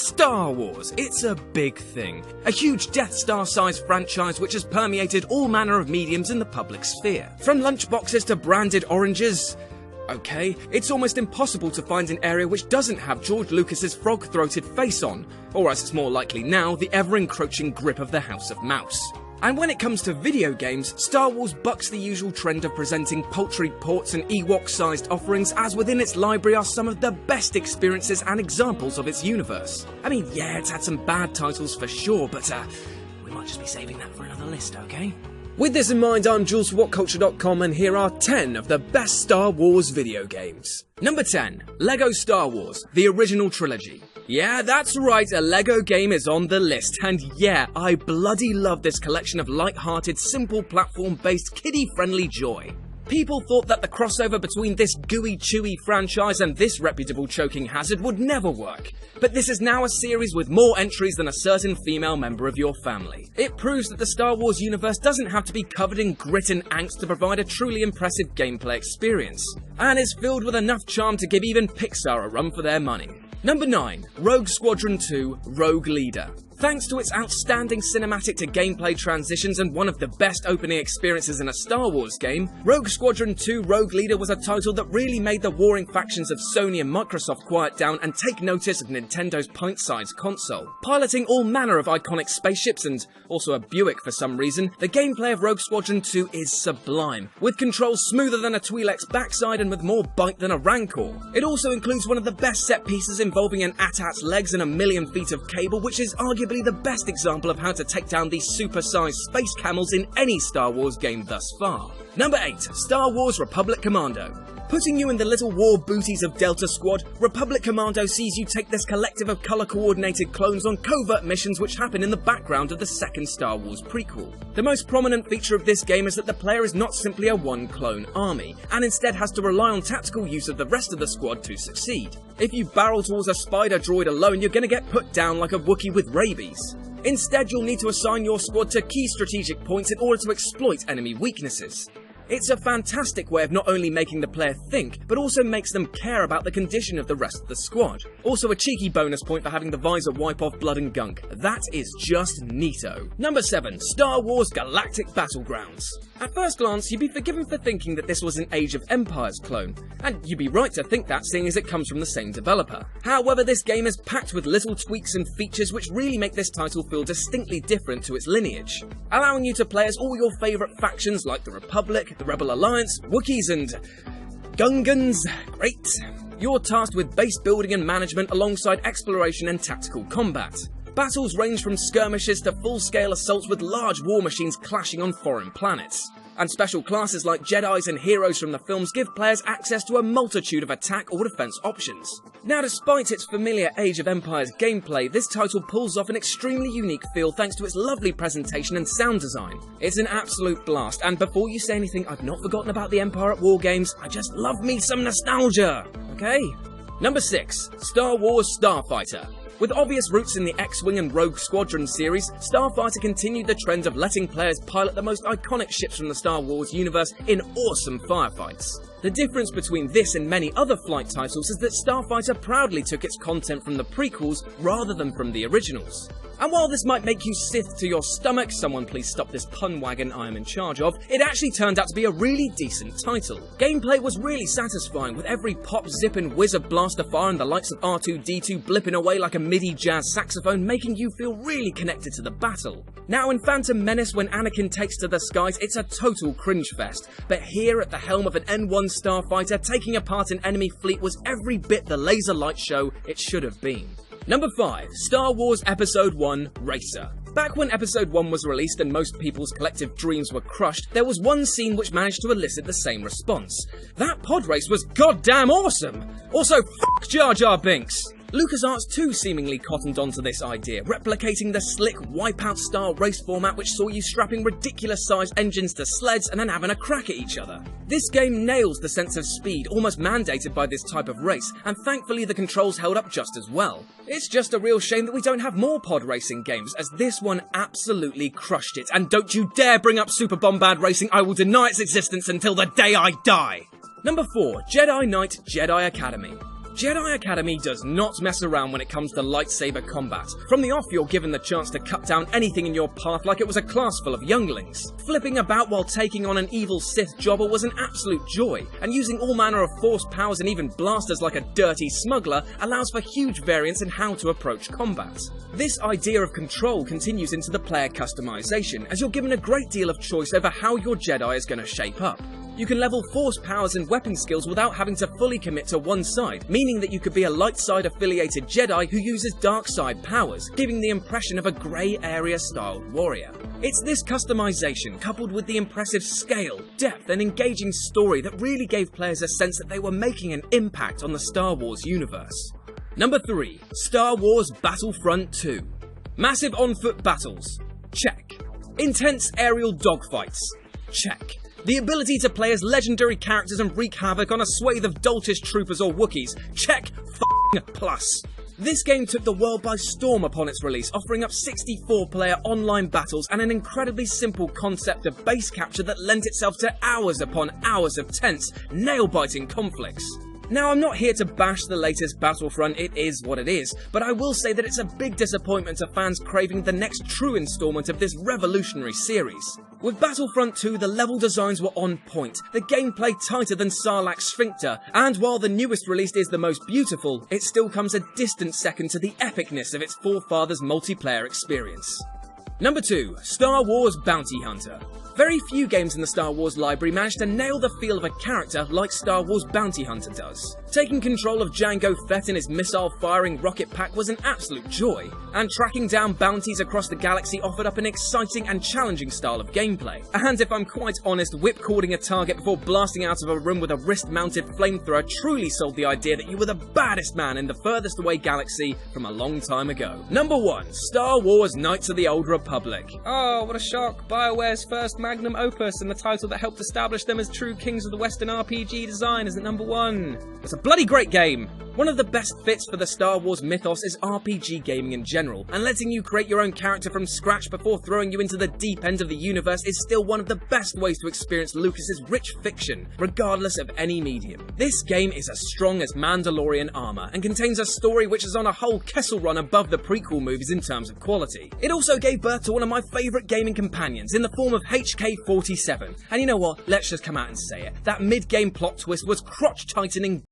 Star Wars. It's a big thing. A huge Death Star-sized franchise which has permeated all manner of mediums in the public sphere. From lunchboxes to branded oranges. Okay, it's almost impossible to find an area which doesn't have George Lucas's frog-throated face on, or as it's more likely now, the ever-encroaching grip of the House of Mouse. And when it comes to video games, Star Wars bucks the usual trend of presenting paltry ports and Ewok-sized offerings, as within its library are some of the best experiences and examples of its universe. I mean, yeah, it's had some bad titles for sure, but we might just be saving that for another list, okay? With this in mind, I'm Jules for WhatCulture.com, and here are 10 of the best Star Wars video games. Number 10. LEGO Star Wars, the original trilogy. Yeah, that's right, a LEGO game is on the list, and yeah, I bloody love this collection of light-hearted, simple platform-based, kiddie-friendly joy. People thought that the crossover between this gooey, chewy franchise and this reputable choking hazard would never work. But this is now a series with more entries than a certain female member of your family. It proves that the Star Wars universe doesn't have to be covered in grit and angst to provide a truly impressive gameplay experience. And is filled with enough charm to give even Pixar a run for their money. Number 9. Rogue Squadron 2 Rogue Leader. Thanks to its outstanding cinematic to gameplay transitions and one of the best opening experiences in a Star Wars game, Rogue Squadron 2 Rogue Leader was a title that really made the warring factions of Sony and Microsoft quiet down and take notice of Nintendo's pint-sized console. Piloting all manner of iconic spaceships and also a Buick for some reason, the gameplay of Rogue Squadron 2 is sublime, with controls smoother than a Twi'lek's backside and with more bite than a Rancor. It also includes one of the best set pieces involving an AT-AT's legs and a million feet of cable, which is arguably the best example of how to take down these super-sized space camels in any Star Wars game thus far. Number 8. Star Wars Republic Commando. Putting you in the little war booties of Delta Squad, Republic Commando sees you take this collective of colour-coordinated clones on covert missions which happen in the background of the second Star Wars prequel. The most prominent feature of this game is that the player is not simply a one-clone army, and instead has to rely on tactical use of the rest of the squad to succeed. If you barrel towards a spider droid alone, you're gonna get put down like a Wookiee with rabies. Instead, you'll need to assign your squad to key strategic points in order to exploit enemy weaknesses. It's a fantastic way of not only making the player think, but also makes them care about the condition of the rest of the squad. Also a cheeky bonus point for having the visor wipe off blood and gunk. That is just neato. Number 7. Star Wars Galactic Battlegrounds. At first glance, you'd be forgiven for thinking that this was an Age of Empires clone, and you'd be right to think that seeing as it comes from the same developer. However, this game is packed with little tweaks and features which really make this title feel distinctly different to its lineage, allowing you to play as all your favourite factions like the Republic, the Rebel Alliance, Wookiees and Gungans. Great. You're tasked with base building and management alongside exploration and tactical combat. Battles range from skirmishes to full-scale assaults with large war machines clashing on foreign planets. And special classes like Jedis and heroes from the films give players access to a multitude of attack or defense options. Now, despite its familiar Age of Empires gameplay, this title pulls off an extremely unique feel thanks to its lovely presentation and sound design. It's an absolute blast, and before you say anything, I've not forgotten about the Empire at War games. I just love me some nostalgia, okay? Number 6. Star Wars Starfighter. With obvious roots in the X-Wing and Rogue Squadron series, Starfighter continued the trend of letting players pilot the most iconic ships from the Star Wars universe in awesome firefights. The difference between this and many other flight titles is that Starfighter proudly took its content from the prequels rather than from the originals. And while this might make you sick to your stomach, someone please stop this pun wagon I am in charge of, it actually turned out to be a really decent title. Gameplay was really satisfying, with every pop, zip and whiz of blaster fire and the likes of R2-D2 blipping away like a MIDI jazz saxophone, making you feel really connected to the battle. Now in Phantom Menace, when Anakin takes to the skies, it's a total cringe fest, but here at the helm of an N1 starfighter, taking apart an enemy fleet was every bit the laser light show it should have been. Number 5. Star Wars Episode 1 Racer. Back when Episode 1 was released and most people's collective dreams were crushed, there was one scene which managed to elicit the same response. That pod race was goddamn awesome! Also, fuck Jar Jar Binks! LucasArts too seemingly cottoned onto this idea, replicating the slick Wipeout-style race format which saw you strapping ridiculous-sized engines to sleds and then having a crack at each other. This game nails the sense of speed almost mandated by this type of race, and thankfully the controls held up just as well. It's just a real shame that we don't have more pod racing games, as this one absolutely crushed it, and don't you dare bring up Super Bombard Racing, I will deny its existence until the day I die! Number 4. Jedi Knight Jedi Academy. Jedi Academy does not mess around when it comes to lightsaber combat. From the off, you're given the chance to cut down anything in your path like it was a class full of younglings. Flipping about while taking on an evil Sith jobber was an absolute joy, and using all manner of force powers and even blasters like a dirty smuggler allows for huge variance in how to approach combat. This idea of control continues into the player customization, as you're given a great deal of choice over how your Jedi is going to shape up. You can level force powers and weapon skills without having to fully commit to one side, meaning that you could be a light side affiliated Jedi who uses dark side powers, giving the impression of a grey area styled warrior. It's this customization, coupled with the impressive scale, depth and engaging story that really gave players a sense that they were making an impact on the Star Wars universe. Number 3. Star Wars Battlefront 2. Massive on-foot battles. Check. Intense aerial dogfights. Check. The ability to play as legendary characters and wreak havoc on a swathe of doltish troopers or Wookiees. Check plus. This game took the world by storm upon its release, offering up 64-player online battles and an incredibly simple concept of base capture that lent itself to hours upon hours of tense, nail-biting conflicts. Now, I'm not here to bash the latest Battlefront, it is what it is, but I will say that it's a big disappointment to fans craving the next true installment of this revolutionary series. With Battlefront 2, the level designs were on point, the gameplay tighter than Sarlacc's sphincter, and while the newest release is the most beautiful, it still comes a distant second to the epicness of its forefathers' multiplayer experience. Number 2. Star Wars Bounty Hunter. Very few games in the Star Wars library manage to nail the feel of a character like Star Wars Bounty Hunter does. Taking control of Jango Fett and his missile-firing rocket pack was an absolute joy, and tracking down bounties across the galaxy offered up an exciting and challenging style of gameplay. And if I'm quite honest, whipcording a target before blasting out of a room with a wrist-mounted flamethrower truly sold the idea that you were the baddest man in the furthest away galaxy from a long time ago. Number 1. Star Wars Knights of the Old Republic. Oh, what a shock. BioWare's first magnum opus and the title that helped establish them as true kings of the Western RPG design is at number 1. It's a bloody great game! One of the best fits for the Star Wars mythos is RPG gaming in general, and letting you create your own character from scratch before throwing you into the deep end of the universe is still one of the best ways to experience Lucas's rich fiction, regardless of any medium. This game is as strong as Mandalorian armor, and contains a story which is on a whole Kessel Run above the prequel movies in terms of quality. It also gave birth to one of my favourite gaming companions in the form of HK-47, and you know what, let's just come out and say it, that mid-game plot twist was crotch-tightening